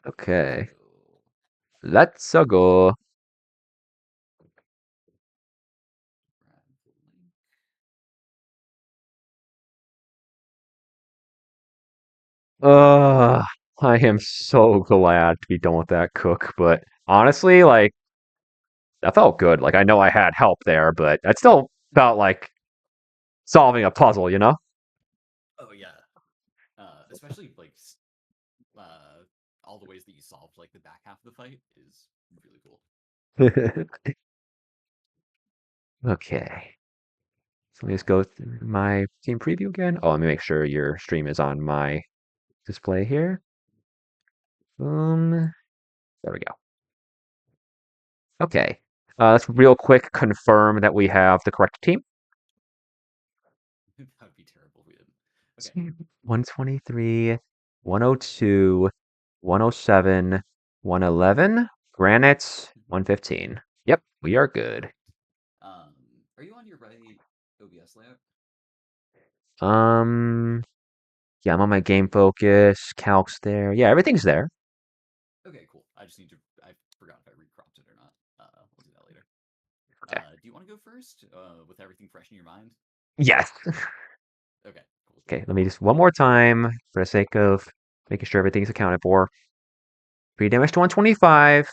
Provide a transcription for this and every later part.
Okay. Let's go. Uh, I am so glad to be done with that cook, but honestly, like, that felt good. Like, I know I had help there, but it still felt like solving a puzzle, you know? Oh yeah, especially like all the ways that you solved like the back half of the fight is really cool. Okay. So let me just go through my team preview again. Oh, let me make sure your stream is on my display here. There we go. Okay. Let's real quick confirm that we have the correct team. That would be terrible if we didn't. Okay. 123, 102, 107, 111, Granite, 115. Yep, we are good. Are you on your right OBS layout? Um, yeah, I'm on my game focus, calcs there. Yeah, everything's there. Okay, cool. I just need to. I forgot if I recropped it or not. We'll do that later. Okay. Do you want to go first with everything fresh in your mind? Yes. Okay, cool. Okay, let me just one more time for the sake of making sure everything's accounted for. Free damage to 125,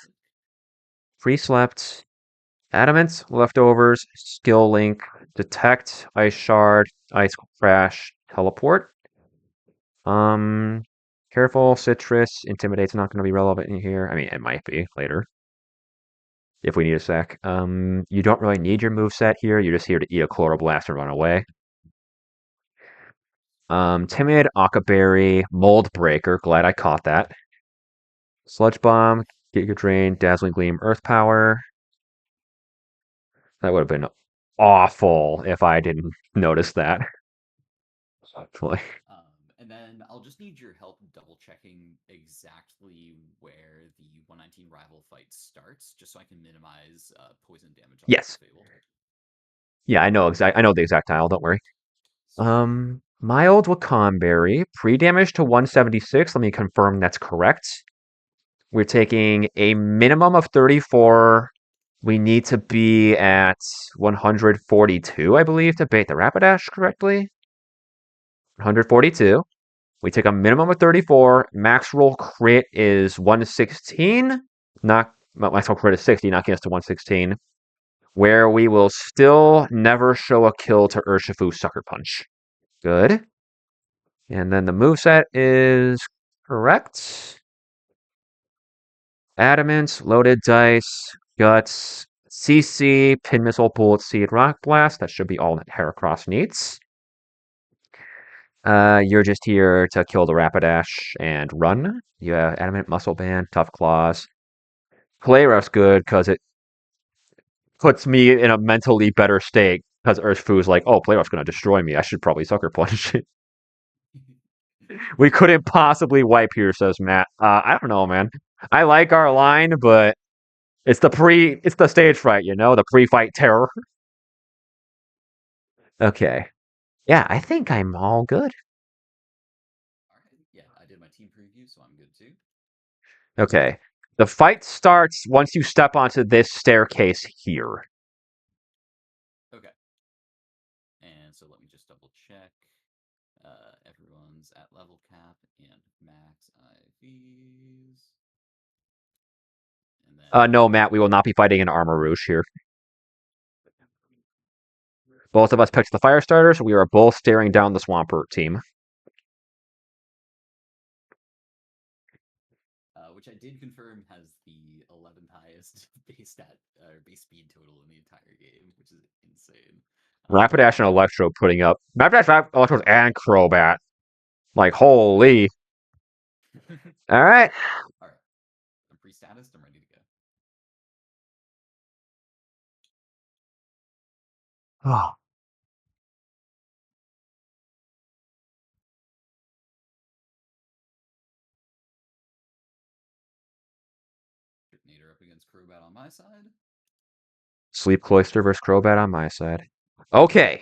free slept, adamant, leftovers, skill link, detect, ice shard, ice crash, teleport. Um, careful, citrus, intimidate's not going to be relevant in here. I mean, it might be later if we need a sec. You don't really need your move set here. You're just here to eat a chloroblast and run away. Timid, Akaberry, Mold Breaker. Glad I caught that. Sludge Bomb, Giga Drain, Dazzling Gleam, Earth Power. That would have been awful if I didn't notice that. Actually. And then I'll just need your help double checking exactly where the 119 rival fight starts, just so I can minimize poison damage on Yes. Fable. Yeah, I know exact. I know the exact tile. Don't worry. Sweet. Mild Wakanberry, pre-damage to 176. Let me confirm that's correct. We're taking a minimum of 34. We need to be at 142, I believe, to bait the Rapidash correctly. 142. We take a minimum of 34. Max roll crit is 116. Not max roll crit is 60, knocking us to 116. Where we will still never show a kill to Urshifu Sucker Punch. Good. And then the moveset is correct. Adamant, Loaded Dice, Guts, CC, Pin Missile, Bullet Seed, Rock Blast. That should be all that Heracross needs. You're just here to kill the Rapidash and run. You have Adamant, Muscle Band, Tough Claws. Play Rough's good because it puts me in a mentally better state because Urshifu is like, oh, Play Rough's going to destroy me. I should probably Sucker Punch. We couldn't possibly wipe here, says Matt. I don't know, man. I like our line, but it's the stage fright, you know, the pre-fight terror. Okay. Yeah, I think I'm all good. All right. Yeah, I did my team preview, so I'm good too. Okay. The fight starts once you step onto this staircase here. Okay. And so let me just double check. Everyone's at level cap and max IVs. And No, then Matt, we will not be fighting an Armor Rouge here. Both of us picked the fire starters. We are both staring down the Swampert team. which I did confirm has the 11th highest base stat or base speed total in the entire game, which is insane. Rapidash and Electro putting up Rapidash, Electros, and Crobat. Like, holy. All right. All right, I'm pre-status. I'm ready to go. Oh, Nader up against Crobat on my side. Sleep Cloister versus Crobat on my side. Okay.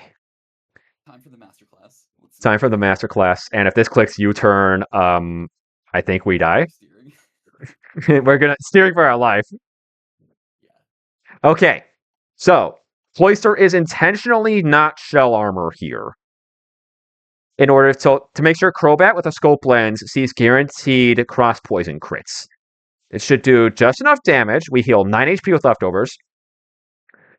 Time for the masterclass. Let's Time see. for the masterclass. And if this clicks U-turn, I think we die. Oversteering. We're gonna steering for our life. Yeah. Okay, so Cloister is intentionally not shell armor here in order to make sure Crobat with a scope lens sees guaranteed cross poison crits. It should do just enough damage. We heal 9 HP with leftovers.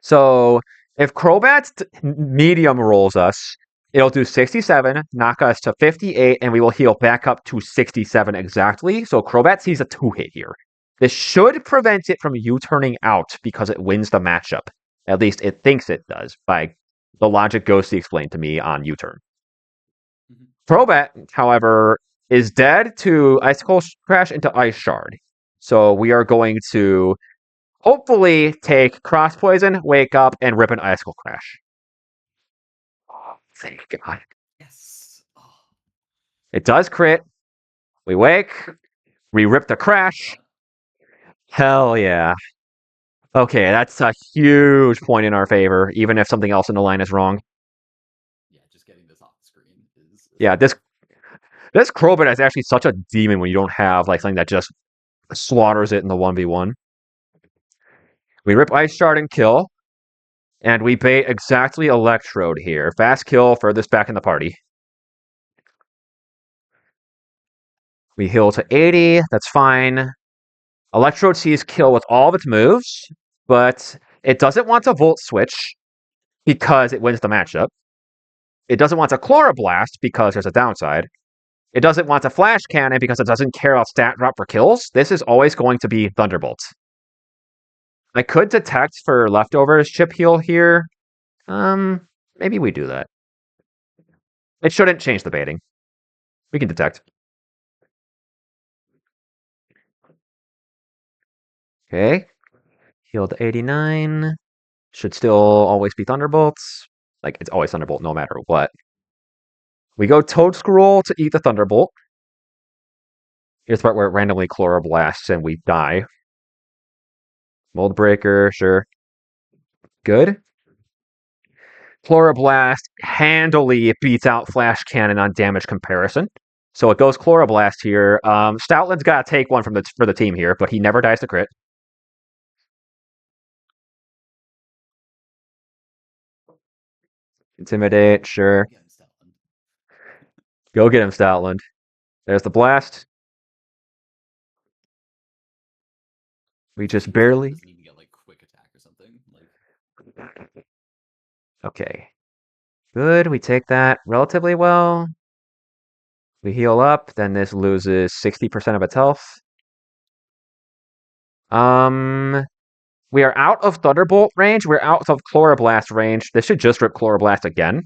So if Crobat's medium rolls us, it'll do 67, knock us to 58, and we will heal back up to 67 exactly. So Crobat sees a 2-hit here. This should prevent it from U-turning out because it wins the matchup. At least it thinks it does by the logic Ghosty explained to me on U-turn. Mhm. Crobat, however, is dead to Icicle Crash into Ice Shard. So we are going to hopefully take Cross Poison, Wake Up, and rip an Icicle Crash. Oh, thank God. Yes. Oh, It does crit. We wake. We rip the Crash. yeah. Hell yeah. Okay, that's a huge point in our favor, even if something else in the line is wrong. Yeah, just getting this off the screen is Yeah, enough. this Crobat is actually such a demon when you don't have like something that just slaughters it in the 1v1. We rip Ice Shard and kill. And we bait exactly Electrode here. Fast kill, furthest back in the party. We heal to 80, that's fine. Electrode sees kill with all of its moves, but it doesn't want to Volt Switch because it wins the matchup. It doesn't want to Chloroblast because there's a downside. It doesn't want to Flash Cannon because it doesn't care about stat drop for kills. This is always going to be Thunderbolt. I could detect for leftovers chip heal here. Maybe we do that. It shouldn't change the baiting. We can detect. Okay. Heal to 89. Should still always be Thunderbolts. Like, it's always Thunderbolt no matter what. We go Toad Scroll to eat the Thunderbolt. Here's the part where it randomly Chloroblasts and we die. Mold Breaker, sure. Good. Chloroblast handily beats out Flash Cannon on damage comparison. So it goes Chloroblast here. Stoutland's got to take one for the team here, but he never dies to crit. Intimidate, sure. Again, Stoutland. Go get him, Stoutland. There's the blast. We It's just ridiculous that one barely. doesn't even get like quick attack or something. Like, Okay. Good. We take that relatively well. We heal up, then this loses 60% of its health. Um, we are out of Thunderbolt range. We're out of Chloroblast range. This should just rip Chloroblast again.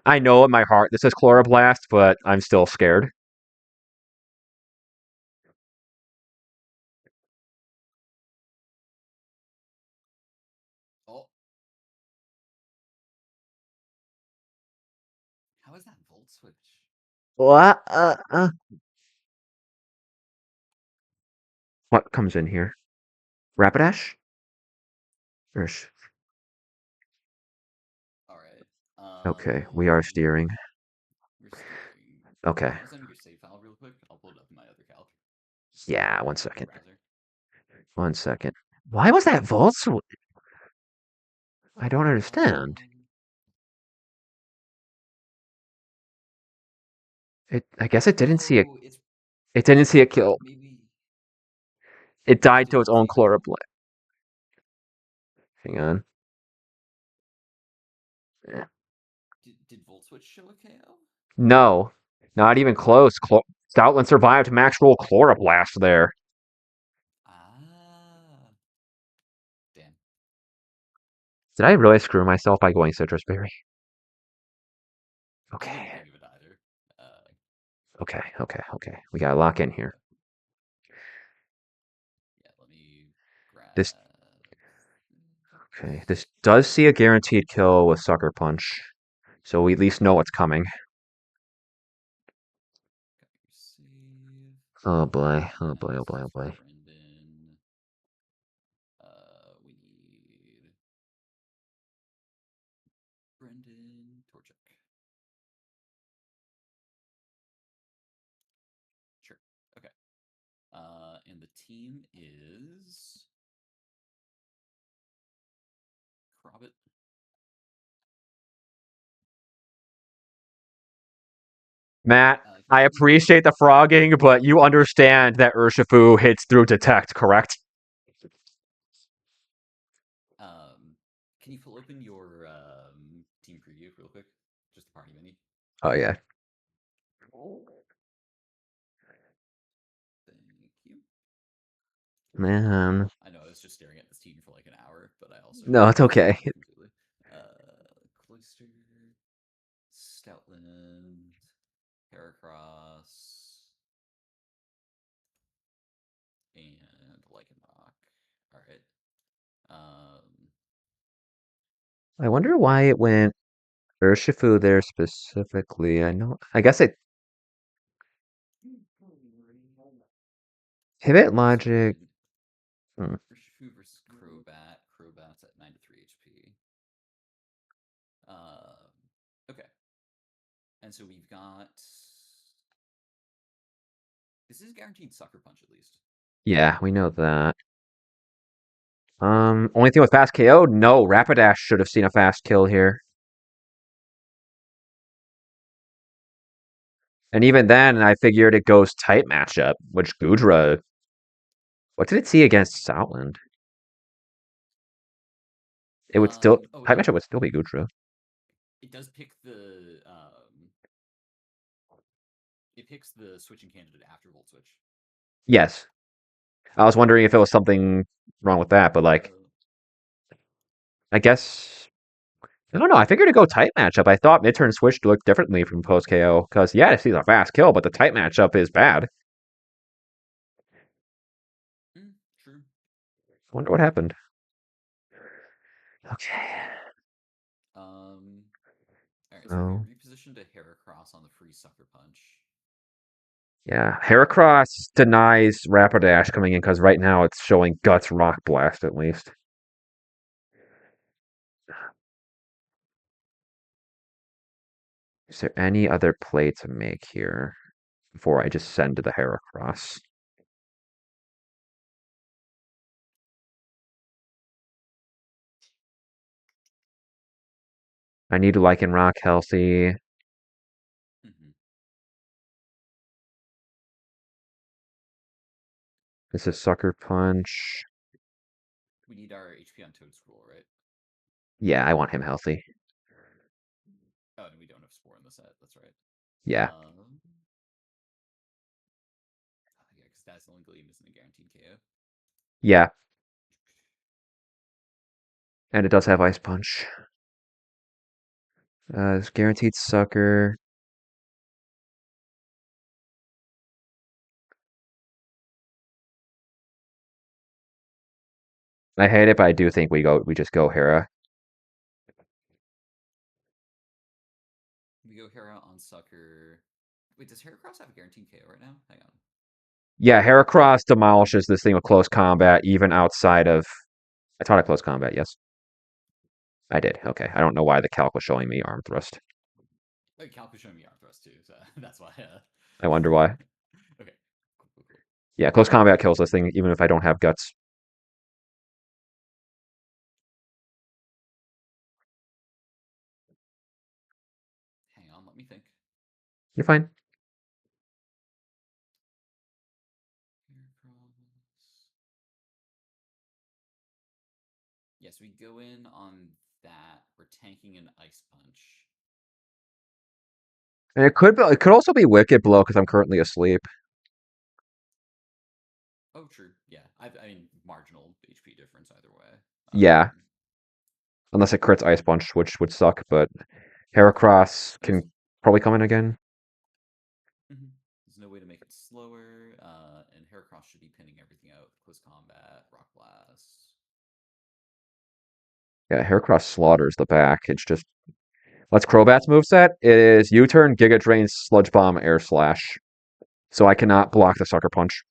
I know in my heart this is Chloroblast, but I'm still scared. oh, how is that Volt Switch? What? What comes in here? Rapidash? All right. Okay, we are steering. We're steering. Okay. Do you want to send me your save file real quick? I'll pull it up in my other calc Yeah, 1 second. browser. 1 second. Why was that Volt? I don't understand. Um, I guess it didn't see it. oh, it's It didn't see a kill. maybe. It died Did to its Volt own see a kill? Chloroblast. Hang on. Did Volt Switch show a KO? No, not even close. Stoutland survived max roll Chloroblast there. Ah, damn. Did I really screw myself by going Citrus Berry? I didn't Okay, think of it either. okay. We gotta lock in here. Yeah, let me grab. This This does see a guaranteed kill with Sucker Punch, so we at least know what's coming. Got your save. Oh boy, oh Now boy, oh this boy, is oh boy. Brendan. We need Brendan Torchuk. And the team is Crobbit. Matt, Can I you flip open? appreciate the frogging, but you understand that Urshifu hits through detect, correct? Um, can you pull open your team preview real quick? Just the party menu. Oh yeah. Thank you. Man. I know I was just staring at this team for like an hour, but I also No, it's lost okay. track completely. Cloister, Stoutland, Heracross, and Lycanroc. All right. Um, I wonder why it went Urshifu there specifically. I guess it pivot so we logic. did Hmm. Urshifu versus Crobat. Crobat's at 93 HP. Okay. And so we've got. This is guaranteed Sucker Punch at least. Yeah, we know that. Only thing with fast KO, no, Rapidash should have seen a fast kill here. And even then, I figured it goes tight matchup, which Gudra. What did it see against Stoutland? It would still Oh, tight matchup would still be Gudra. it does pick the. It picks the switching candidate after Volt Switch. Yes, I was wondering if it was something wrong with that, but like, Uh, I guess I don't know. I figured to go tight matchup. I thought mid turn switch looked differently from post KO because yeah, it sees a fast kill, but the tight matchup is bad. True. I wonder what happened. Okay. All right, so if we Oh. reposition to Heracross on the free Sucker Punch. Yeah, Heracross denies Rapidash coming in because right now it's showing Guts Rock Blast at least. Is there any other play to make here before I just send to the Heracross? I need Lycanroc healthy. Mm-hmm. This is Sucker Punch. We need our HP on Toadscroll, right? Yeah, I want him healthy. Oh, and we don't have Spore in the set. That's right. Yeah. Yeah, because that's the only Gleam isn't a guaranteed KO. Yeah. And it does have Ice Punch. It's guaranteed Sucker. I hate it, but I do think we just go Hera. We go Hera on Sucker. Wait, does Heracross have a guaranteed KO right now? Hang on. Yeah, Heracross demolishes this thing with close combat, even outside of. I taught it close combat, yes. I did. Okay. I don't know why the calc was showing me arm thrust. Oh, Calc was showing me arm thrust too, so that's why. I wonder why. Okay, cool. Yeah, close combat kills this thing, even if I don't have guts. Hang on, let me think. You're fine. Heracross. Yes, we go in on that. We're tanking an Ice Punch. And it could also be Wicked Blow because I'm currently asleep. Oh, true. Yeah, I mean, marginal HP difference either way. Yeah, unless it crits Ice Punch, which would suck, but Heracross There's can probably come in again. there's no way to make it slower, and Heracross should be pinning everything out. Close combat, Rock Blast. Yeah, Heracross slaughters the back. It's just what's Crobat's moveset? It is U-turn, Giga Drain, Sludge Bomb, Air Slash. So I cannot block the Sucker Punch.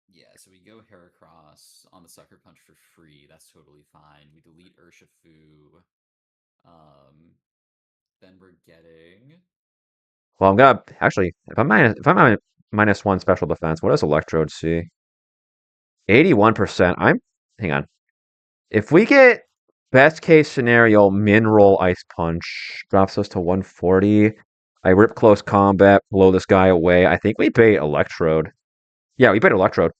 Yeah, so we go Heracross on the Sucker Punch for free. That's totally fine. We delete Urshifu. Um, then we're getting. Well, I'm gonna actually if I'm -1 special defense. What does Electrode see? 81%. Hang on. If we get best case scenario, Mineral Ice Punch drops us to 140. I rip close combat, blow this guy away. I think we bait Electrode. Yeah, we bait Electrode.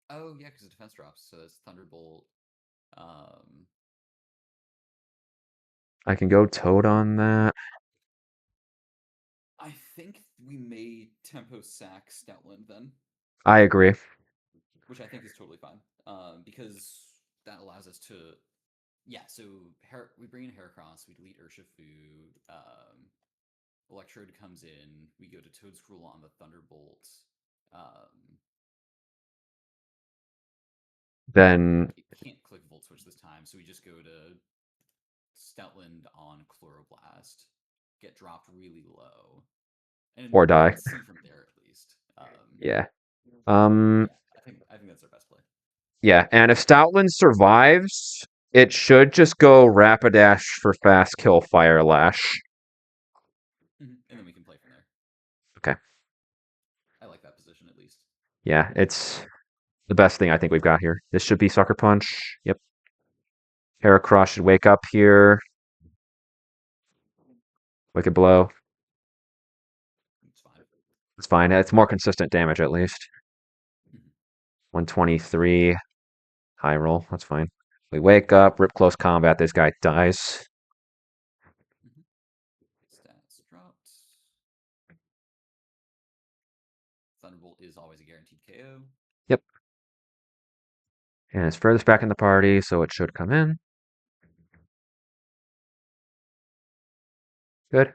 Oh yeah, because the defense drops, so it's Thunderbolt. I can go Toad on that. I think we may tempo sack Stoutland then, I agree. which I think is totally fine. Because that allows us to, yeah. So we bring in Heracross, we delete Urshifu. Electrode comes in, we go to Toadscruel on the Thunderbolt. Then It can't click Volt Switch this time, so we just go to Stoutland on Chloroblast, get dropped really low, and or we die. can see from there at least. Yeah. Yeah, I think that's our best play. Yeah, and if Stoutland survives, it should just go Rapidash for fast kill Fire Lash. And then we can play from there. Okay. I like that position at least. Yeah, it's the best thing I think we've got here. This should be Sucker Punch. Yep. Heracross should wake up here. Wicked Blow. It's fine. It's fine. It's more consistent damage at least. 123. High roll. That's fine. We wake up, rip close combat. This guy dies. Stats dropped. Thunderbolt is always a guaranteed KO. Yep. And it's furthest back in the party, so it should come in. Good.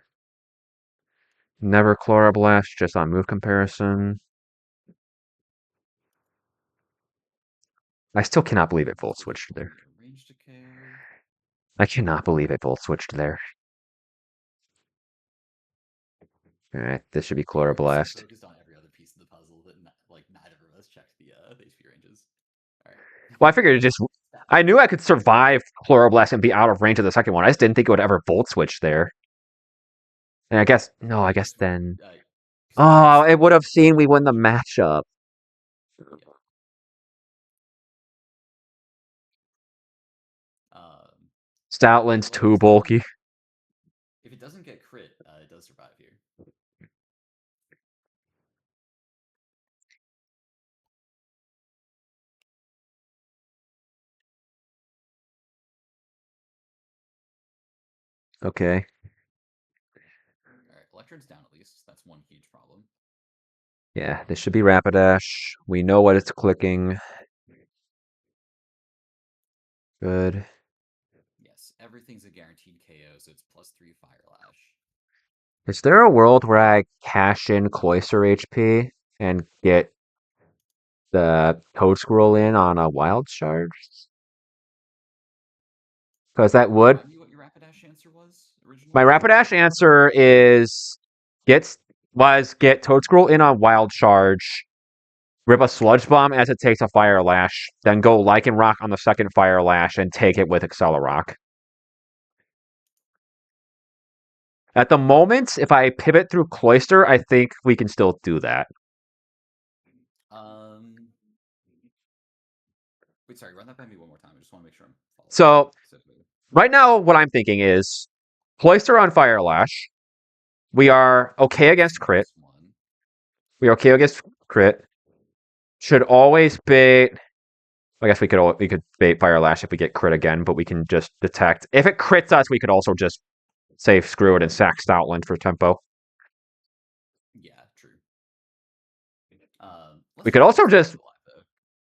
Never Chloroblast, just on move comparison. I still cannot believe it Volt switched there. Range to KO. I cannot believe it Volt switched there. Alright, this should be Chloroblast. So focused on every other piece of the puzzle that neither of us checked the HP ranges. All right. Well, I figured it just. I knew I could survive Chloroblast and be out of range of the second one. I just didn't think it would ever Volt switch there. And I guess no. I guess then. Oh, it would have seen we win the matchup. Stoutland's too bulky. If it doesn't get crit, it does survive here. Okay. Alright, Electrode's down at least. That's one huge problem. Yeah, this should be Rapidash. We know what it's clicking. Good. Yes, everything's a guaranteed KO, so it's +3 Fire Lash. Is there a world where I cash in Cloyster HP and get the Toadscruel in on a Wild Shard? Because that would. Remind me what your Rapidash answer was originally? My Rapidash answer is get Toadscruel in on Wild Charge, rip a Sludge Bomb as it takes a Fire Lash, then go Lycanroc on the second Fire Lash and take it with Accelerock. At the moment, if I pivot through Cloyster, I think we can still do that. Wait, sorry, run that by me one more time. I just want to make sure I'm following. So, right now, what I'm thinking is Cloyster on Fire Lash. We are okay against crit. We are okay against crit. Should always bait. I guess we could bait Fire Lash if we get crit again, but we can just detect. If it crits us, we could also just say screw it and sack Stoutland for tempo. Yeah, true. We could also just.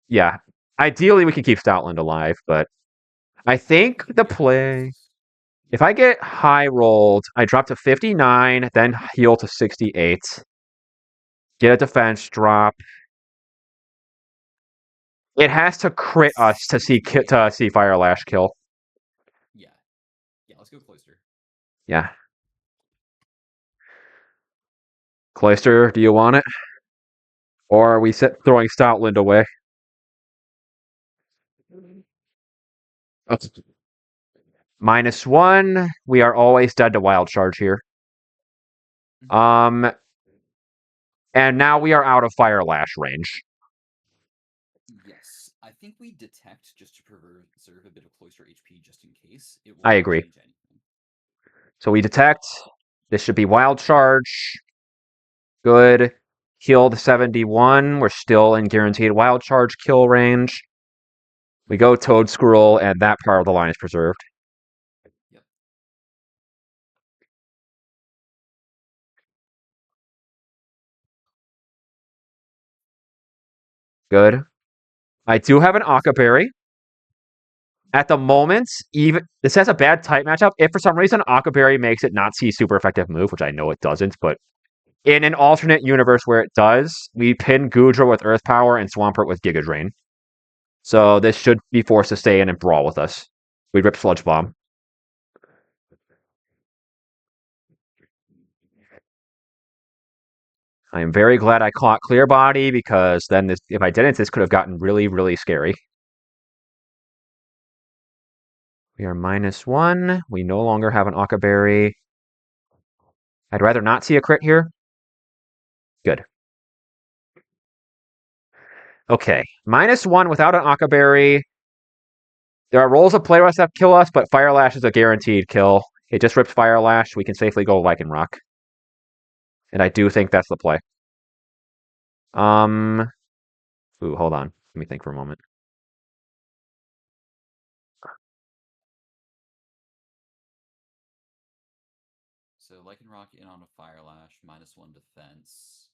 Yeah. Ideally, we can keep Stoutland alive, but I think the play. If I get high rolled, I drop to 59, then heal to 68. Get a defense drop. It has to crit us to see Fire Lash kill. Yeah. Yeah, let's go Cloyster. Yeah. Cloyster, do you want it? Or are we throwing Stoutland away? Okay. -1. We are always dead to Wild Charge here. Mhm. Um, and now we are out of Fire Lash range. Yes, I think we detect just to preserve a bit of cloister HP just in case. It will I not agree. change anything. So we detect. This should be Wild Charge. Good. Healed 71. We're still in guaranteed Wild Charge kill range. We go Toad Scroll, and that part of the line is preserved. Yep. Good. I do have an Akaberry. At the moment, even this has a bad type matchup. If for some reason Akaberry makes it not see super effective move, which I know it doesn't, but in an alternate universe where it does, we pin Goodra with Earth Power and Swampert with Giga Drain. So this should be forced to stay in and brawl with us. We rip Sludge Bomb. I am very glad I caught Clear Body because then this, if I didn't, this could have gotten really, really scary. We are -1. We no longer have an Akaberry. I'd rather not see a crit here. Good. Okay. -1 without an Akaberry. There are roles of Playrust that kill us, but Fire Lash is a guaranteed kill. It just rips Fire Lash. We can safely go Lycanroc. And I do think that's the play. Um. Ooh, hold on. Let me think for a moment. So Lycanroc in on a Fire Lash, -1 defense.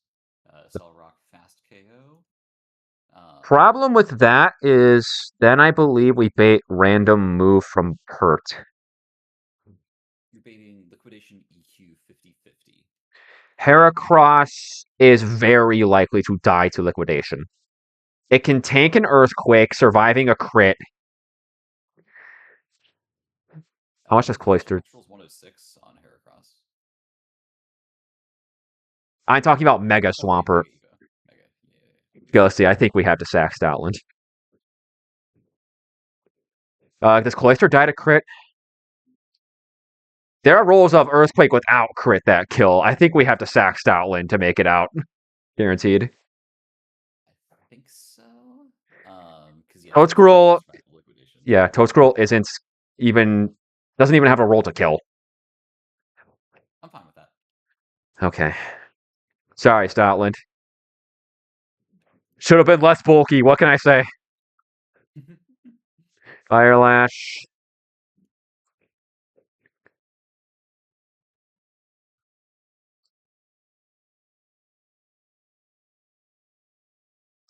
Cell fast KO. Problem with that is then I believe we bait random move from Pert. You're baiting Liquidation EQ 50/50. Heracross is very likely to die to Liquidation. It can tank an Earthquake, surviving a crit. How much does Liquidation Cloister? Natural's 106 on Heracross. I'm talking about Mega Oh, Mega, Swampert. Mega Evo. Mega. Yeah. Ghosty, I think we have to sack Stoutland. Does Cloister die to crit? There are rolls of Earthquake without crit that kill. I think we have to sack Stoutland to make it out. Guaranteed. I think so. Because yeah, Toad Toad's Scroll, back to Liquidation. yeah, Toad Scroll isn't even, doesn't even have a roll to kill. I'm fine with that. Okay. Sorry, Stoutland. Should have been less bulky. What can I say? Fire Lash.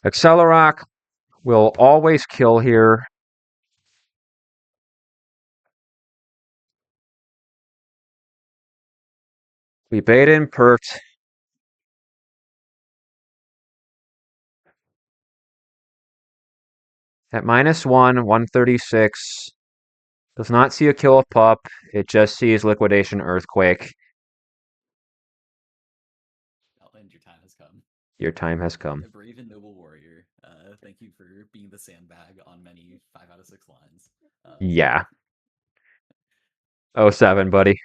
Accelerock will always kill here. We bait in Pert. At -1, 136. Does not see a kill of Pup. It just sees Liquidation Earthquake. And your time has come. Your time has come. A brave and noble warrior. Thank you for being the sandbag on many 5 out of 6 lines. Yeah. '07, buddy.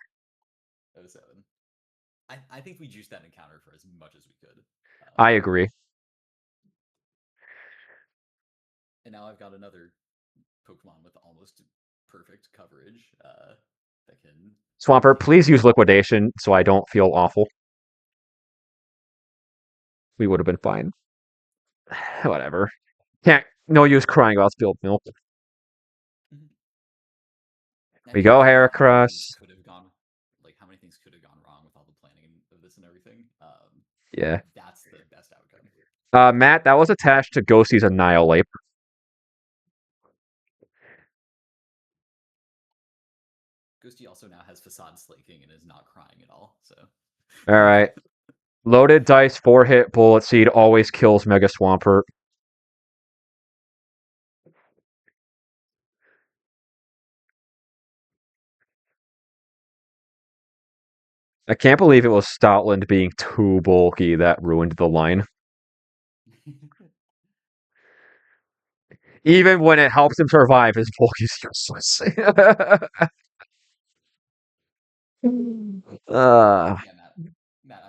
'07. I think we juiced that encounter for as much as we could. I agree. And now I've got another Pokemon with almost perfect coverage that can Swampert, take please out use some. Liquidation so I don't feel awful. We would have been fine. Whatever. Can't. No use crying about spilled milk. Mhm. I We mean, go think about how many things Heracross. could have gone, like how many things could have gone wrong with all the planning of this and everything. Yeah. That's the best outcome. Matt, that was attached to Ghosty's Annihilate. Ghosty also now has Facade Slaking and is not crying at all. So, All right. Loaded dice, 4-hit Bullet Seed always kills Mega Swampert. I can't believe it was Stoutland being too bulky that ruined the line. Even when it helps him survive, his bulk is useless. uh, yeah, Matt.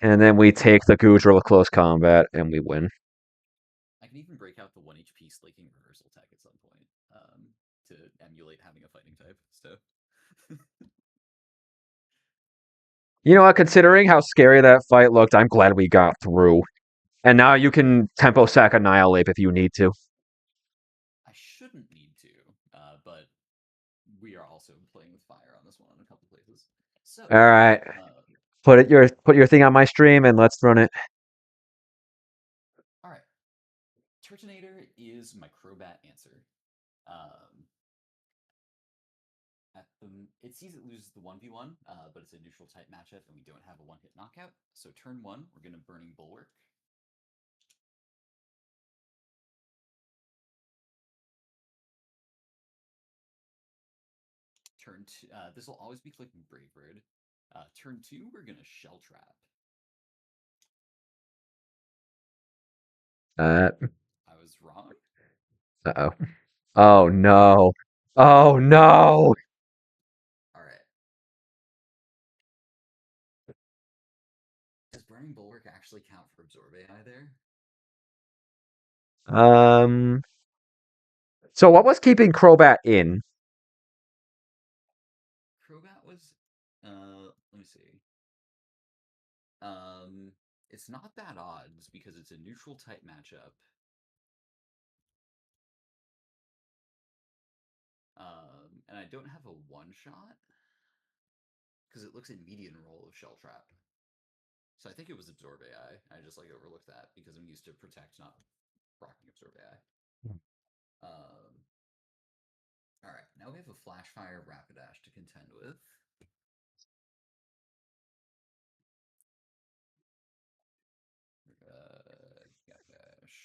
And then we take the Goodra with close combat, and we win. I can even break out the 1 HP slaking reversal tech at some point to emulate having a fighting type. So You know what? Considering how scary that fight looked, I'm glad we got through. And now you can tempo sack Annihilate if you need to. I shouldn't need to, but we are also playing with fire on this one in a couple places. So, All right, uh, put your thing on my stream and let's run it. all right. Turtonator is my Crobat answer. Um, it sees it loses the 1v1, but it's a neutral type matchup and we don't have a one-hit knockout. So turn 1, we're going to Burning Bulwark. Turn 2, this will always be clicking Brave Bird. Turn 2, we're going to Shell Trap. Uh, I was wrong. uh-oh. Oh no. Oh no. All right. Does Burning Bulwark actually count for Absorb AI there? Um. So what was keeping Crobat in? Crobat was, let me see. It's not bad odds because it's a neutral type matchup. And I don't have a one shot because it looks in median roll of Shell Trap. So I think it was Absorb AI. I just like overlooked that because I'm used to Protect, not rocking Absorb AI. All right, now we have a Flash Fire Rapidash to contend with. Rapidash.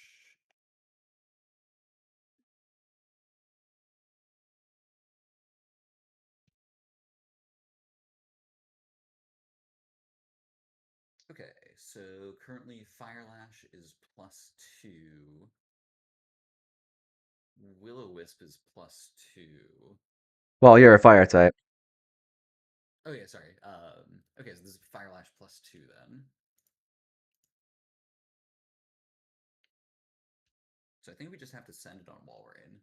Okay, so currently Fire Lash is +2. Will-O-Wisp is +2. Well, you're a fire type. Oh yeah, sorry. Okay, so this is Fire Lash +2 then. So I think we just have to send it on Walrein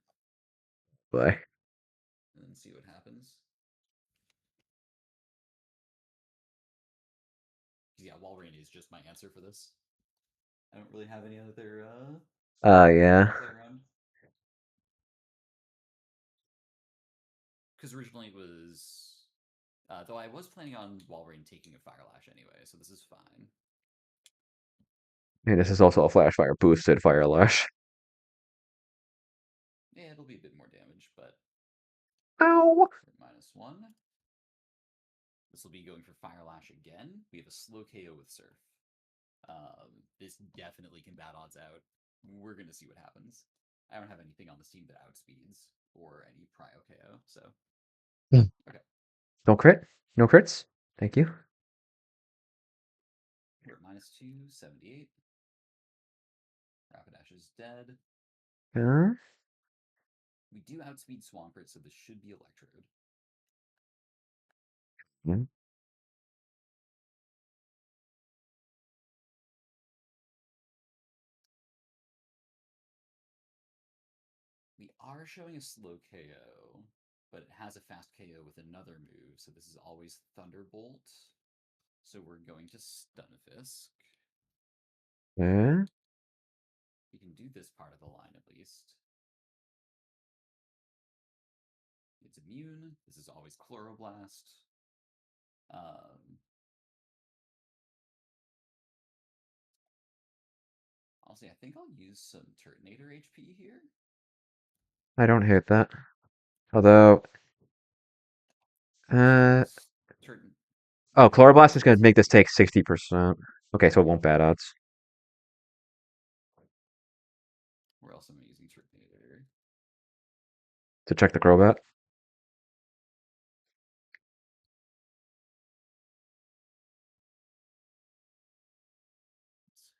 But and then see what happens. Yeah, Walrein is just my answer for this. I don't really have any other yeah. play around. Because originally it was, though I was planning on Walrein taking a Fire Lash anyway, so this is fine. And this is also a flash fire boosted fire lash. Yeah, it'll be a bit more damage, but Ow. -1. This will be going for Fire Lash again. We have a slow KO with Surf. This definitely can bad odds out. We're going to see what happens. I don't have anything on this team that outspeeds or any prio KO, so. Okay. No crit? No crits? Thank you. We're at -2, 78. Rapidash is dead. Uh, We do outspeed Swampert, so this should be Electrode. mm, We are showing a slow KO, but it has a fast KO with another move, so this is always Thunderbolt. So we're going to Stunfisk. uh, We can do this part of the line at least. It's immune. This is always Chloroblast. Honestly, I think I'll use some Turtonator HP here. I don't hate that. Although, So Turton. oh, Chloroblast is Turton going to make this takes. take 60%. Okay, so it won't bad odds. Where else am I using Turtonator? To check the Crobat.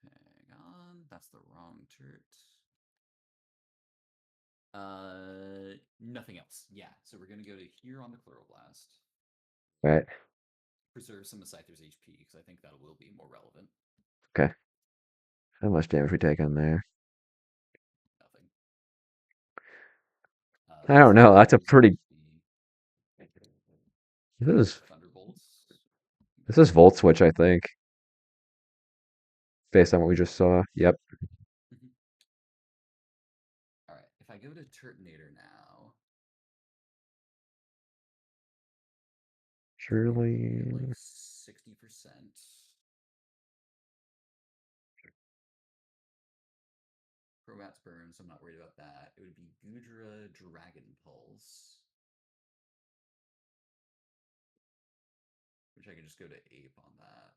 Hang on, that's the wrong Turt. Nothing else. Yeah, so we're gonna go to here on the Chloroblast. Right. preserve some of Scyther's HP because I think that will be more relevant. Okay. How much damage we take on there? Nothing. I This don't is know. That's a always going pretty. to be This is Thunderbolts. this is Volt Switch, I think, based on what we just saw. Yep. Mhm. All right, if I go to Turtonator now, we have like Surely. 60%. Crobat's burn, so I'm not worried about that. It would be Gudra Dragon Pulse, which I could just go to Ape on that.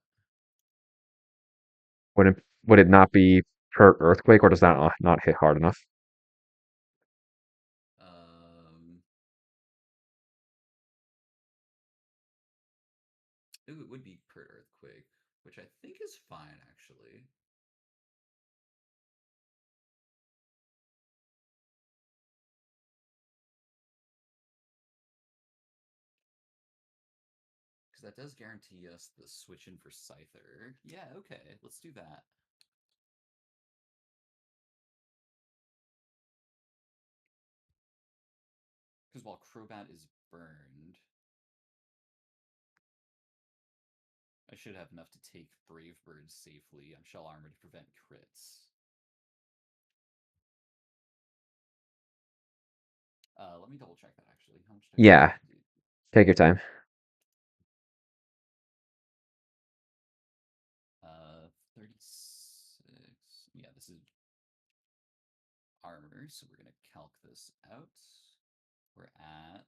Would it not be per earthquake, or does that not hit hard enough? Um, Ooh, it would be per Earthquake, which I think is fine actually. Because that does guarantee us the switch in for Scyther. Yeah, okay, let's do that. Because while Crobat is burned, I should have enough to take Brave Bird safely on Shell Armor to prevent crits. Let me double check that actually. How much damage Yeah. does that do? Take your time. 36. Yeah, this is armor, so we're gonna calc this out. We're at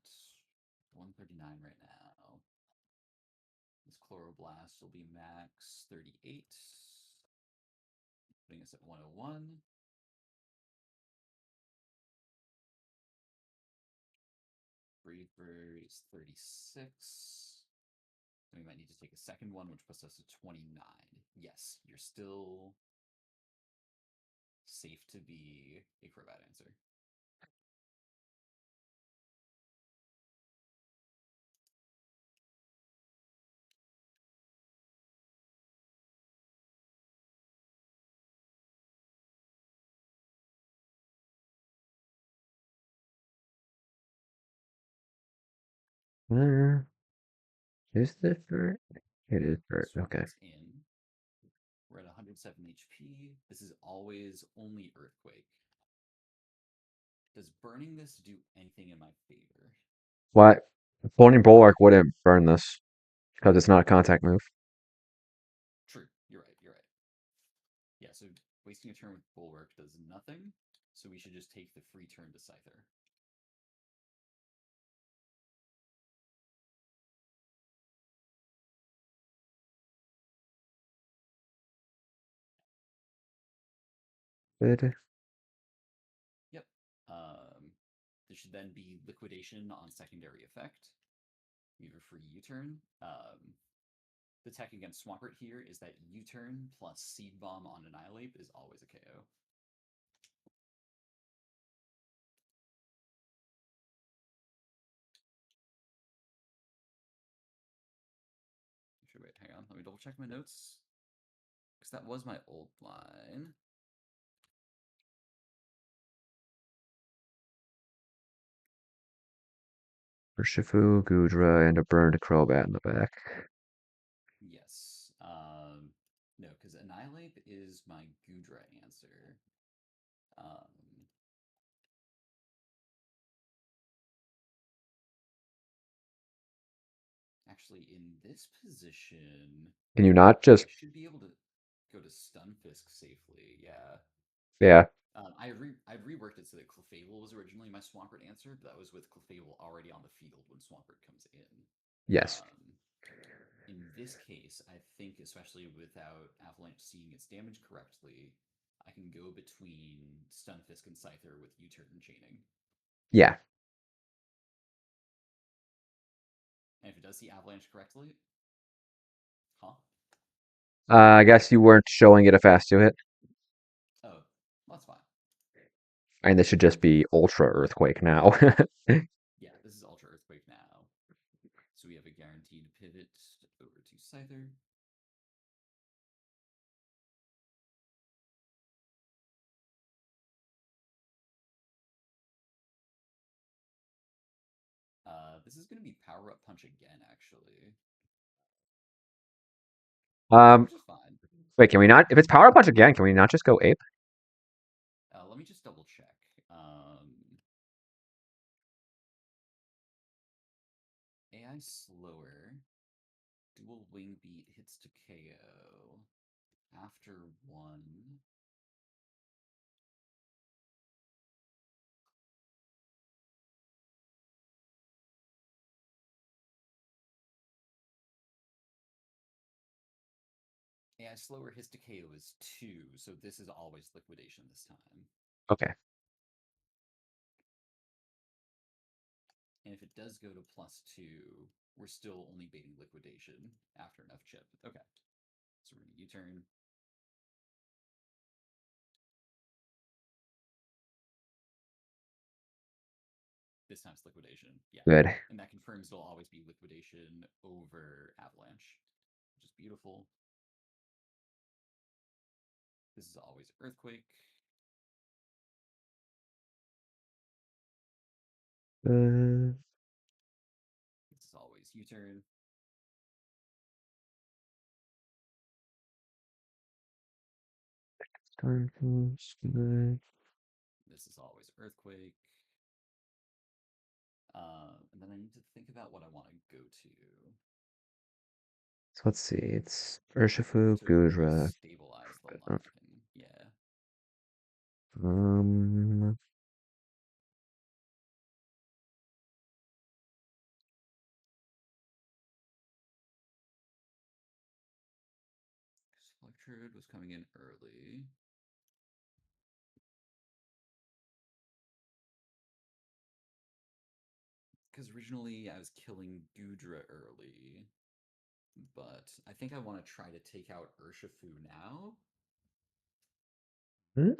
139 right now. This Chloroblast will be max 38, putting us at 101. Brave Bird is 36. And we might need to take a second one, which puts us at 29. Yes, you're still safe to be a Crobat answer. Uh, is this vert? It is vert. Okay. Swampert's in. We're at 107 HP. This is always only Earthquake. Does burning this do anything in my favor? What? Bony Bulwark wouldn't burn this because it's not a contact move. True. You're right. You're right. Yeah, so wasting a turn with Bulwark does nothing. So we should just take the free turn to Scyther. Good. Yep. There should then be liquidation on secondary effect. We have a free U-turn. The tech against Swampert here is that U-turn plus Seed Bomb on Annihilate is always a KO. Actually, wait, hang on. Let me double check my notes. Because that was my old line. Urshifu, Gudra, and a burned Crobat in the back. Yes. No, because Annihilate is my Gudra answer. Um, Actually, in this position, Can you not I just? should be able to go to Stunfisk safely. Yeah. Yeah. I'd reworked it so that Clefable was originally my Swampert answer, but that was with Clefable already on the field when Swampert comes in. Yes. Um, in this case, I think, especially without Avalanche seeing its damage correctly, I can go between Stunfisk and Scyther with U-turn chaining. Yeah. And if it does see Avalanche correctly, huh? I guess you weren't showing it a fast to hit. Oh, well, that's fine. And this should just be Ultra Earthquake now. Yeah, this is Ultra Earthquake now. So we have a guaranteed pivot over Scyther. This is going to be Power Up Punch again, actually, Um, which is fine. wait, can we not? If it's Power Punch again, can we not just go ape? Let me just double check. AI slower. Dual Wing Beat hits to KO. After one. AI slower hits to KO is 2, so this is always liquidation this time. Okay. And if it does go to +2, we're still only baiting liquidation after enough chip. Okay. So we're going to U-turn. This time's liquidation. Yeah. Good. And that confirms it'll always be liquidation over Avalanche, which is beautiful. This is always Earthquake. This is always U-turn. Good. This is always Earthquake. And then I need to think about what I want to go to. So let's see. It's Urshifu, To Gudra. stabilize the line. Yeah. Um, Electrode was coming in early. Because originally I was killing Gudra early. But I think I want to try to take out Urshifu now. hmm?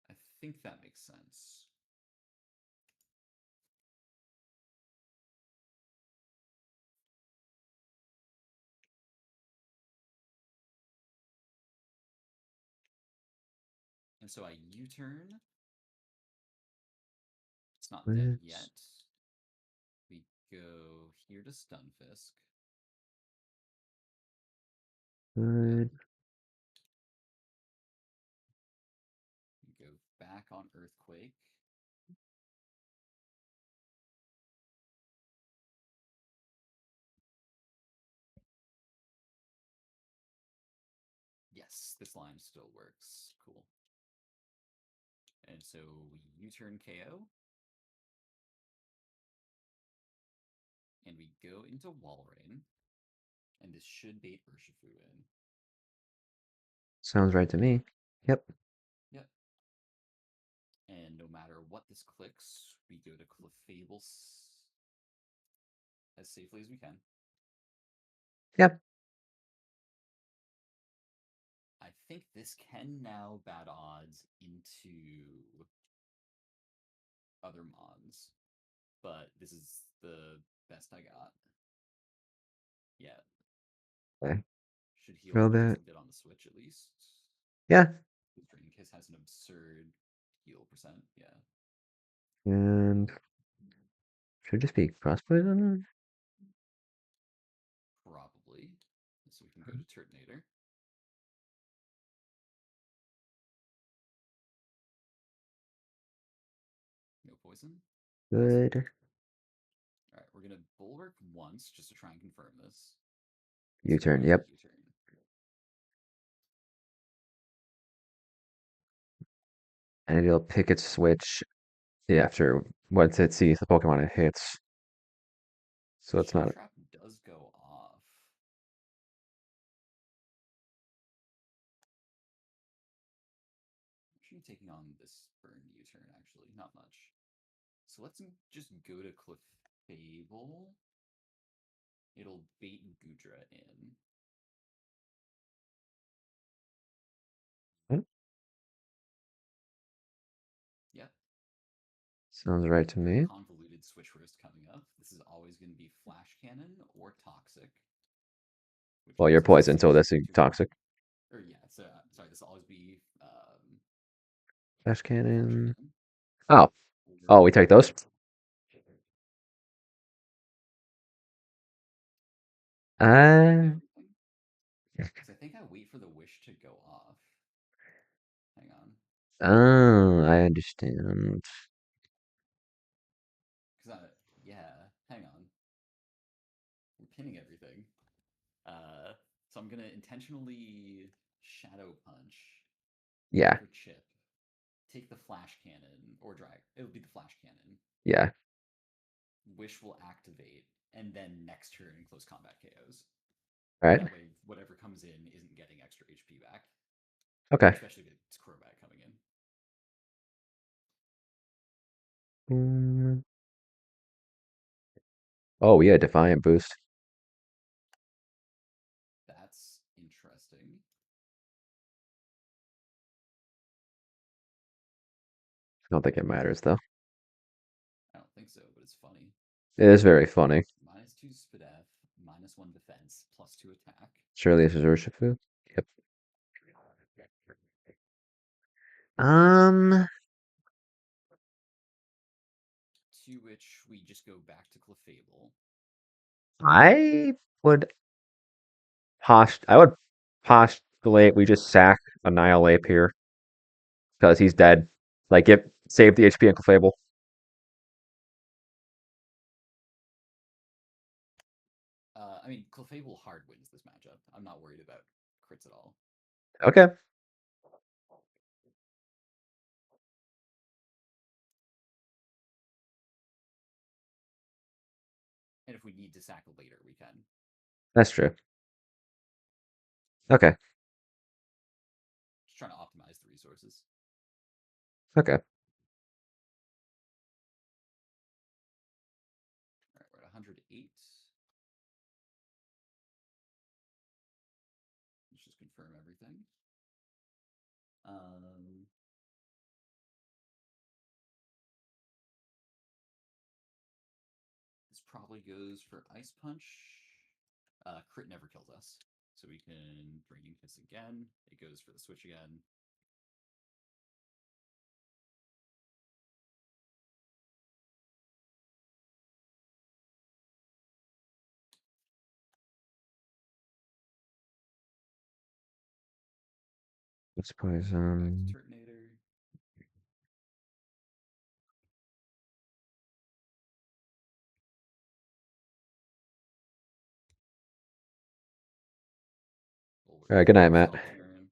I think that makes sense. And so I U-turn. It's not dead Let's- yet. We go here to Stunfisk. Yeah. Good. We go back on Earthquake. Yes, this line still works. Cool. And so we U-turn KO. And we go into Walrein. And this should bait Urshifu in. Sounds right to me. Yep. Yep. And no matter what this clicks, we go to Clefable as safely as we can. Yep. I think this can now bad odds into other mons, but this is the best I got. Yeah. Okay. Should heal Throw a that. decent bit on the switch at least. Yeah. Draining Kiss has an absurd heal percent. Yeah. And should just be crossbow on Probably. So we can go to Turtonator. No poison. Good. All right, we're gonna bulwark once just to try and confirm this. So U-turn. always Yep. U-turn. And it'll pick its switch after once it sees the Pokemon it hits. So it's Shock not. Trap does go off. Actually taking on this burn U-turn, actually. Not much. So let's just go to Clefable. It'll bait Gudra in. Hmm? Yep. Sounds right to me. Convoluted switch risk coming up. This is always going to be Flash Cannon or Toxic. which Well, you're gives us a poisoned, so 6 that's to toxic. or yeah. So sorry, this will always be Flash flash cannon. cannon Oh, oh, we or take those. take Uh, everything because I think I wait for the wish to go off. Hang on, oh, I understand. because I yeah, hang on, we're pinning everything. So I'm gonna intentionally shadow punch Yeah, for chip. Take the flash cannon or drag. It'll be the flash cannon. yeah. Wish will activate, and then next turn close combat KOs. All right. That way, whatever comes in isn't getting extra HP back, Okay. especially if it's Crobat coming in. Mm. Oh, we had Defiant boost. That's interesting. I don't think it matters though. I don't think so, but it's funny. It is very funny. -2 Spadef, -1 defense, +2 attack. Surely this is Urshifu. Yep. Um, To which we just go back to Clefable. I would I would postulate we just sack Annihilate here because he's dead. Like, save the HP in Clefable. I mean, Clefable hard wins this matchup. I'm not worried about crits at all. Okay. And if we need to sack later, we can. That's true. Okay. Just trying to optimize the resources. Okay. All right, we're at 108. Let's just confirm everything. This probably goes for Ice Punch. Crit never kills us. So we can Draining Kiss again. It goes for the switch again. Let's Back to poison. Turtonator. We'll wait All right. for Good the night, Matt. stall turn.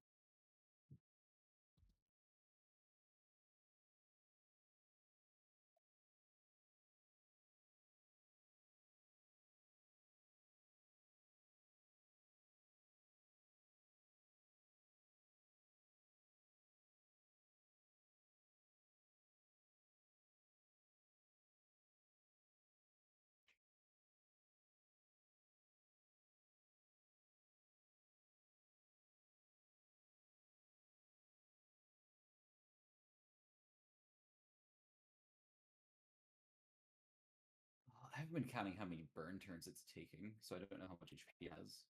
I haven't been counting how many burn turns it's taking, so I don't know how much HP it has.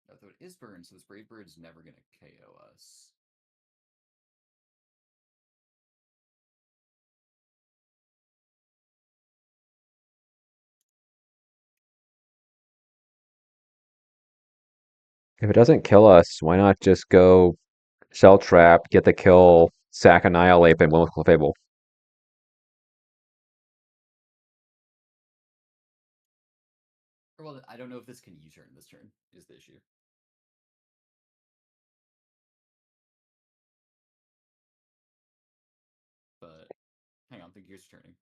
Although it is burn, so this Brave Bird's never going to KO us. If it doesn't kill us, why not just go Shell Trap, get the kill, sack Annihilate, and win with Clefable? Or, well, I don't know if this can U-turn this turn, is the issue. But, hang on, the gears are turning.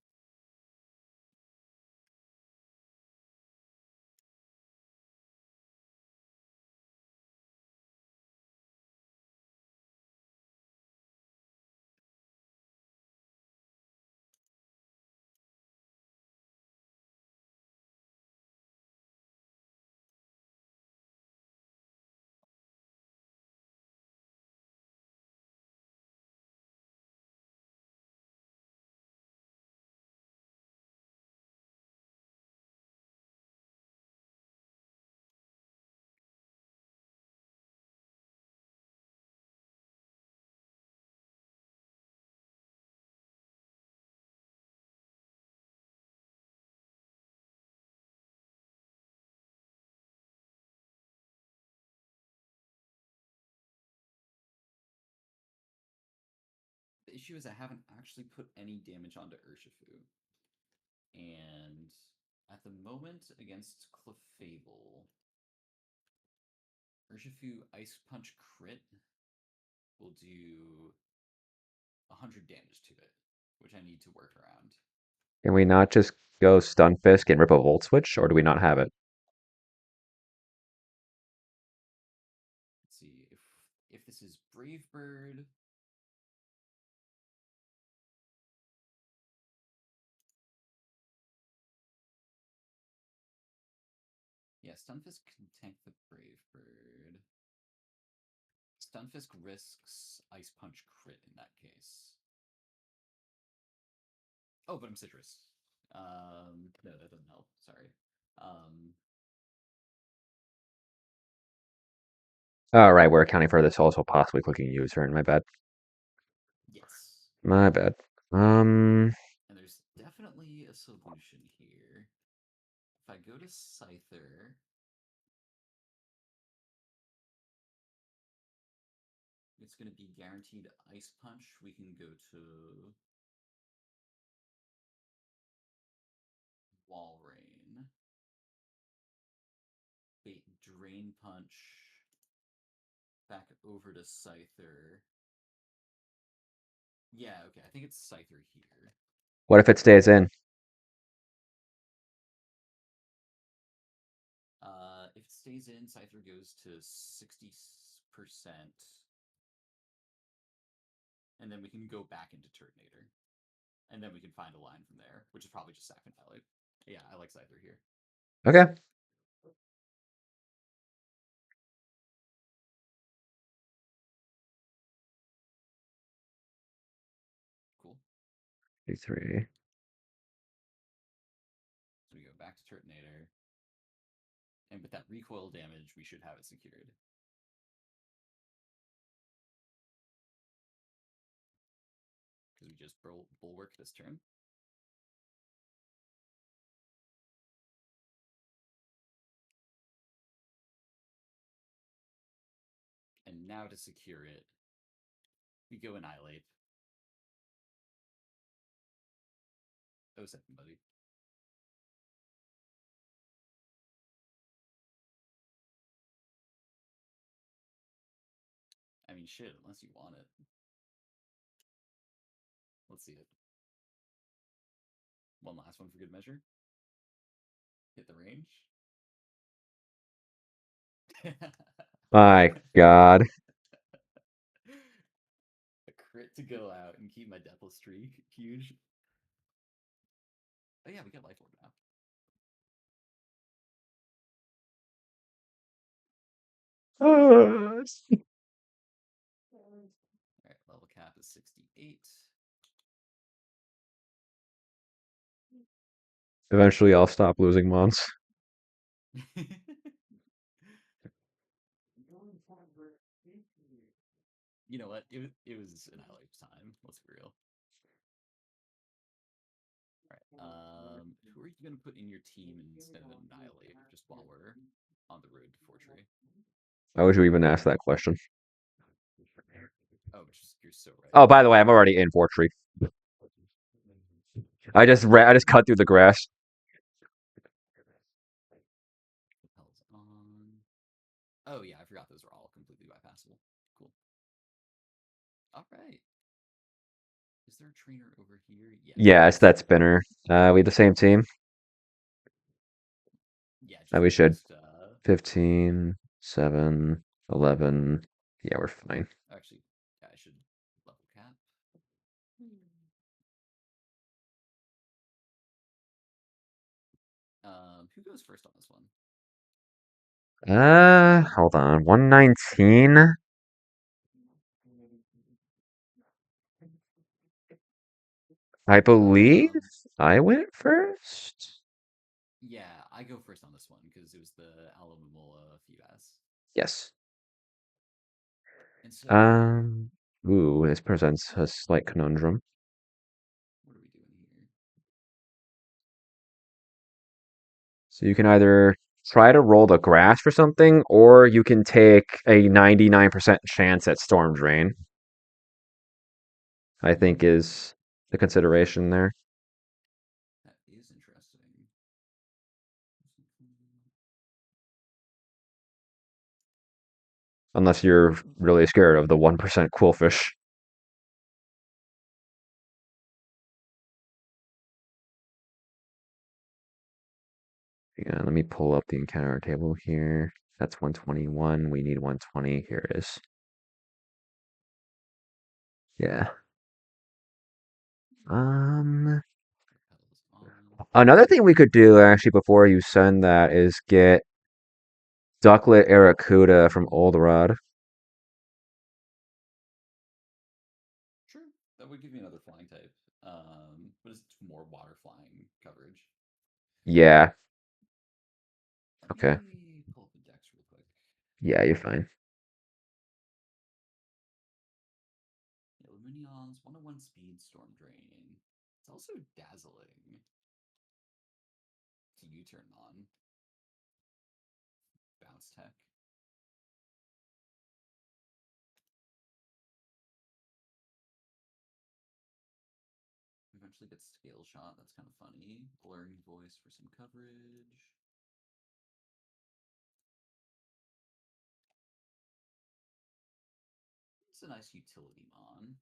the issue is I haven't actually put any damage onto Urshifu. And at the moment, against Clefable, Urshifu Ice Punch crit will do 100 damage to it, which I need to work around. Can we not just go Stunfisk and rip a Volt Switch, or do we not have it? Let's see if this is Brave Bird. Yeah, Stunfisk can tank the Brave Bird. Stunfisk risks Ice Punch crit in that case. Oh, but I'm Citrus. No, that doesn't help. Sorry. All right, we're accounting for this also possibly clicking U-turn. My bad. Yes. My bad. And there's definitely a solution here. If I go to Scyther, it's going to be guaranteed Ice Punch. We can go to Walrein. Wait, Drain Punch. Back over to Scyther. Yeah, okay, I think it's Scyther here. What if it stays in? If it stays in, Scyther goes to 60%. And then we can go back into Turtonator. And then we can find a line from there, which is probably just Sack Annihilate. Yeah, I like Scyther here. Okay. Cool. 3. So we go back to Turtonator. And with that recoil damage, we should have it secured. Because we just bulwark this turn. And now to secure it, we go Annihilate. 07, buddy. I mean, shit, unless you want it. Let's see it. One last one for good measure. Hit the range. My God. A crit to go out and keep my deathless streak. Huge. Oh yeah, we got Life Orb now. Alright, level cap is 68. Eventually, I'll stop losing mons. You know what? It was Annihilate's time. Let's be real. Alright, who are you going to put in your team instead of Annihilate, just while we're on the road to Fortray? Why would you even ask that question? Oh, you're so right. Oh, by the way, I'm already in Fortree. I just cut through the grass. Hell's on. Oh yeah, I forgot those are all completely bypassable. Cool. All right. Is there a trainer over here? Yes. Yeah, it's that spinner. We have the same team. Yeah, We should. just 15, 7, 11. Yeah, we're fine. actually, yeah, I should level cap. Who goes first on this one? Hold on. 119. I believe I went first. Yeah, I go first on this one because it was the Alamomola Fibas. Yes. And so, Ooh, this presents a slight conundrum. what are we doing here? So you can either try to roll the grass for something, or you can take a 99% chance at Storm Drain. I think is the consideration there. That is interesting. Unless you're really scared of the 1% quillfish. Yeah, let me pull up the encounter table here. That's 121. We need 120. Here it is. Yeah. Um, Petals on. Another thing we could do actually before you send that is get Ducklet Aracuda from Old Rod. Sure, that would give me another flying type. But it's more water flying coverage. Yeah. Let Okay. me pull up the decks real quick. Yeah, you're fine. Yeah, Luminion's 101 speed, storm drain. It's also dazzling. It's a U-turn on. Bounce tech. Eventually gets scale shot. That's kind of funny. Blurring voice for some coverage. It's a nice utility mon.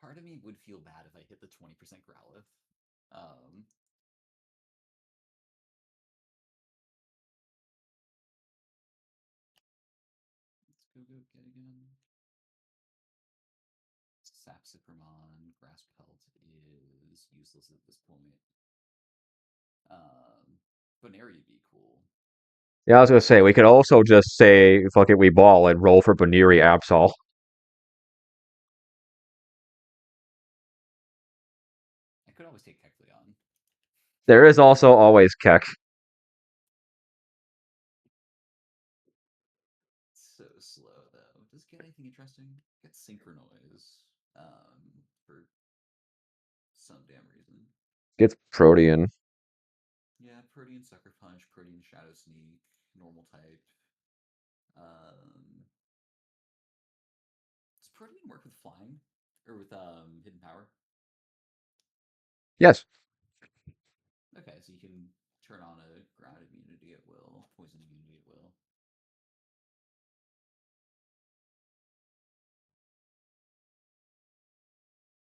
Part of me would feel bad if I hit the 20% Growlithe. Um, let's go get again. Sapsipermon, Grass Pelt is useless at this point. Bonairy would be cool. Yeah, I was gonna say we could also just say fuck it, we ball and roll for Baniri Absol. I could always take Kecleon. There is also always Keck. So slow though. Does it get anything interesting? Get Synchronize. For some damn reason. Gets Protean. Yeah, Protean Sucker Punch, Protean Shadow Sneak, normal type. Um, does Protean work with flying or with hidden power? Yes. Okay, so you can turn on a ground immunity at will, poison immunity at will.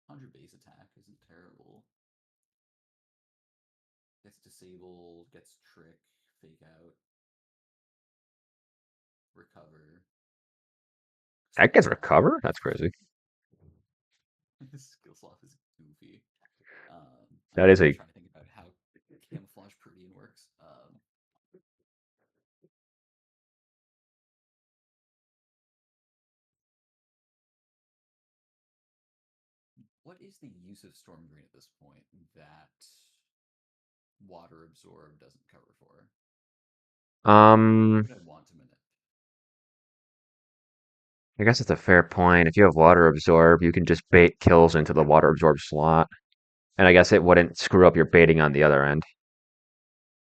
100 base attack isn't terrible. Gets disabled, gets trick, fake out, recover. That gets Skill Sloth. Recover? That's crazy. Skill Sloth is goofy. I'm That is actually a trying to think about how Camouflage Protean works. What is the use of Storm Drain at this point that Water Absorb doesn't cover for? What um would I want to manip? I guess it's a fair point. If you have Water Absorb, you can just bait kills into the Water Absorb slot. And I guess it wouldn't screw up your baiting on the other end.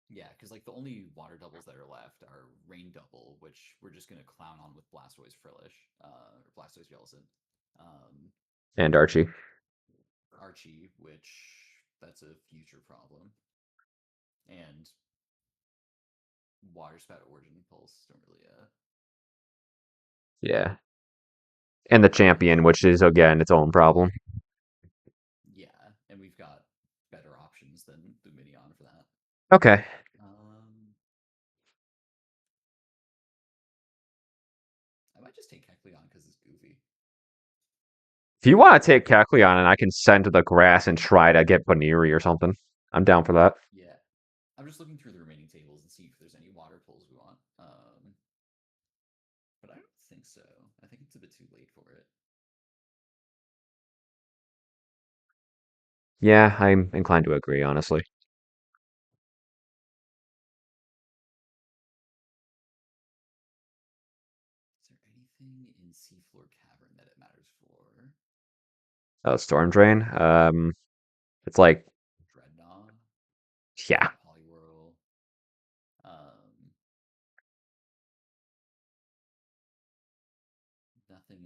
Yeah, because like the only water doubles that are left are Rain Double, which we're just gonna clown on with Blastoise Frillish, or Blastoise Jellicent. Um, And Archie. Archie, which that's a future problem. And Water Spout Origin Pulse don't really Yeah. And the champion, which is again its own problem. yeah, and we've got better options than Luminion for that. Okay. Um, I might just take Kecleon because it's goofy. If you want to take Kecleon and I can send to the grass and try to get Baniri or something, I'm down for that. Yeah, I'm just looking through the remaining tables and see if there's any water pulls we want. But I don't think so. I think it's a bit too late for it. Yeah, I'm inclined to agree, honestly. Is there anything in Seafloor Cavern that it matters for? Oh, Storm Drain. It's like, Dreadnought, yeah, Poliwhirl. Um, Nothing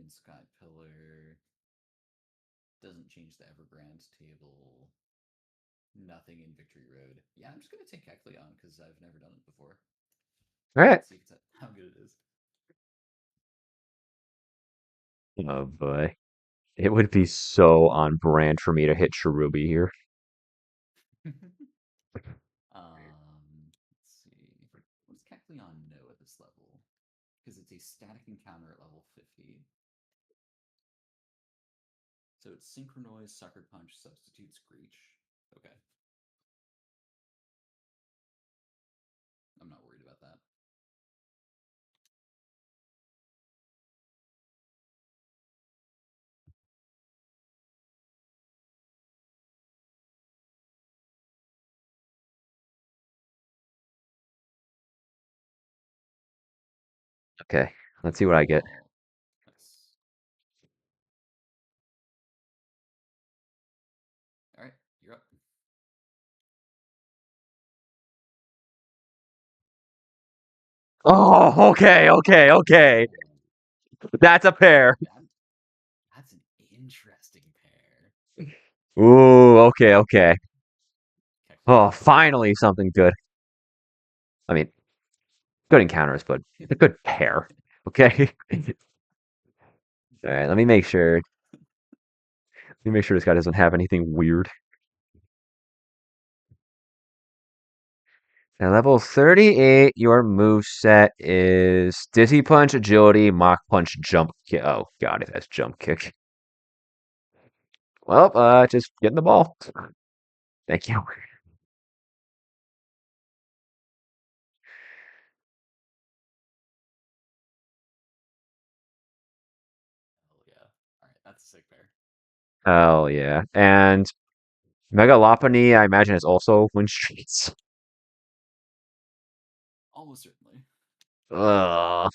change the Evergrande table. Nothing in Victory Road. Yeah, I'm just gonna take Kecleon because I've never done it before. All right. Let's see if it's how good it is. Oh boy. It would be so on brand for me to hit Cherubi here. Let's see. What does Kecleon know at this level? Because it's a static encounter at level 50. So it's Synchronoise, Sucker Punch, Substitute Screech. Okay. I'm not worried about that. Okay, let's see what I get. Oh, nice. All right, you're up. Oh, okay, okay, okay. Oh, That's a pair. that that's an interesting pair. Ooh, okay, okay. Oh, Kecleon finally Cherubi. something good. I mean, good encounters, but a good pair. Okay. All right, let me make sure. Let me make sure this guy doesn't have anything weird. At level 38, your move set is Dizzy Punch, Agility, Mach Punch, Jump Kick. Oh, God, it has Jump Kick. Well, just getting the ball. Thank you. Oh yeah. All right, that's a sick pair. Hell yeah. And Megalopony, I imagine, is also Wind Streets. Almost certainly. Ugh.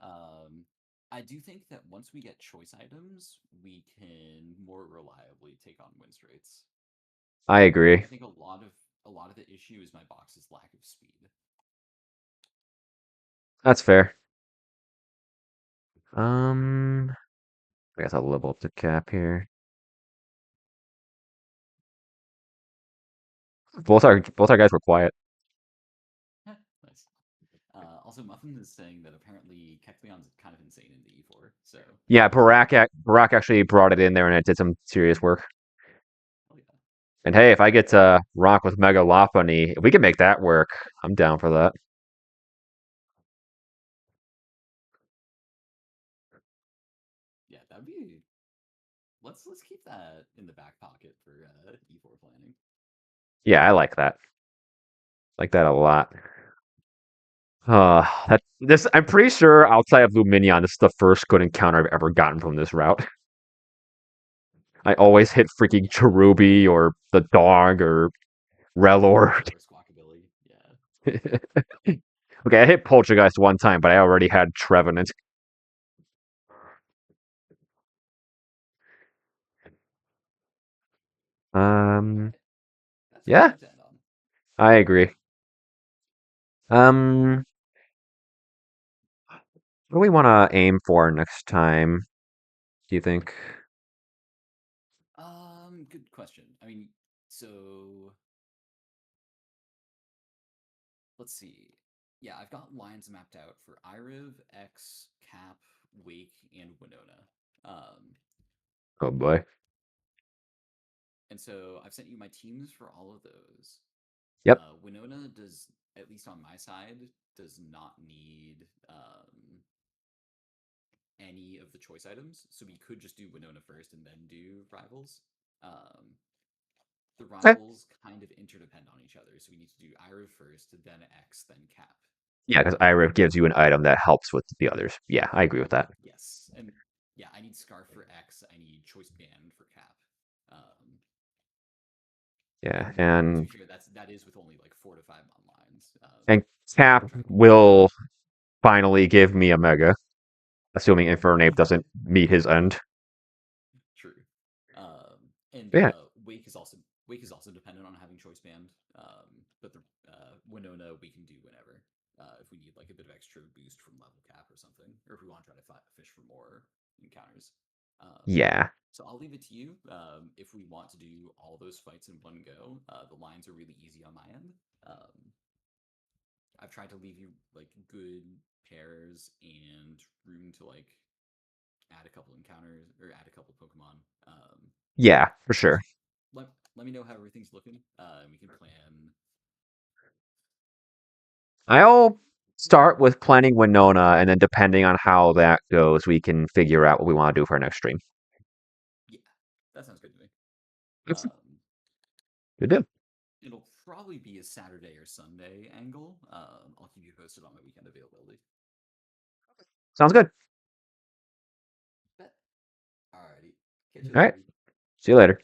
Um, I do think that once we get choice items, we can more reliably take on win straits. I agree. I think a lot of the issue is my box's lack of speed. That's fair. I guess I'll level up the cap here. Both our guys were quiet. Nice. Also, Muffin is saying that apparently Kecleon's kind of insane in the E4, so Yeah, Barak actually brought it in there and it did some serious work. oh yeah. And hey, if I get to rock with Megalopony, if we can make that work, I'm down for that. Yeah, that'd be. Let's keep that in the back pocket for E4 planning. Yeah, I like that. Like that a lot. I'm pretty sure outside of Luminion, this is the first good encounter I've ever gotten from this route. I always hit freaking Cherubi or the dog or Relord. Or Squawkabilly. Yeah. Okay, I hit Poltergeist one time, but I already had Trevenant. Um, Alright. That's a good yeah, note to end on. I agree. Um, what do we want to aim for next time, do you think? Good question. I mean, so let's see. Yeah, I've got lines mapped out for Iriv, X, Cap, Wake, and Winona. Oh boy. And so I've sent you my teams for all of those. Yep. Winona does, at least on my side, does not need any of the choice items. So we could just do Winona first and then do rivals. Um, the Okay. rivals kind of interdepend on each other. So we need to do Iriv first, then X, then Cap. Yeah, because IRIF gives you an item that helps with the others. Yeah, I agree with that. Yes, and yeah, I need Scarf for X. I need Choice Band for Cap. Um, Yeah, and to and be fair, that is with only like 4 to 5 lines. and Cap will finally give me a Mega, assuming Infernape doesn't meet his end. True. And Yeah, Wake is also dependent on having Choice Band. But the Winona we can do whenever. If we need like a bit of extra boost from level cap or something, or if we want to try to fish for more encounters. Um, Yeah. so I'll leave it to you. If we want to do all those fights in one go, the lines are really easy on my end. I've tried to leave you like good pairs and room to like add a couple encounters or add a couple Pokemon. Yeah, for So sure. let me know how everything's looking. We can plan. I'll start with planning Winona, and then depending on how that goes, we can figure out what we want to do for our next stream. Yeah, that sounds good to me. That's Um, good to do. it'll probably be a Saturday or Sunday angle. I'll keep you posted on my weekend availability. Sounds good. Bet. Alrighty. Catch you All later, right. dude. See you later.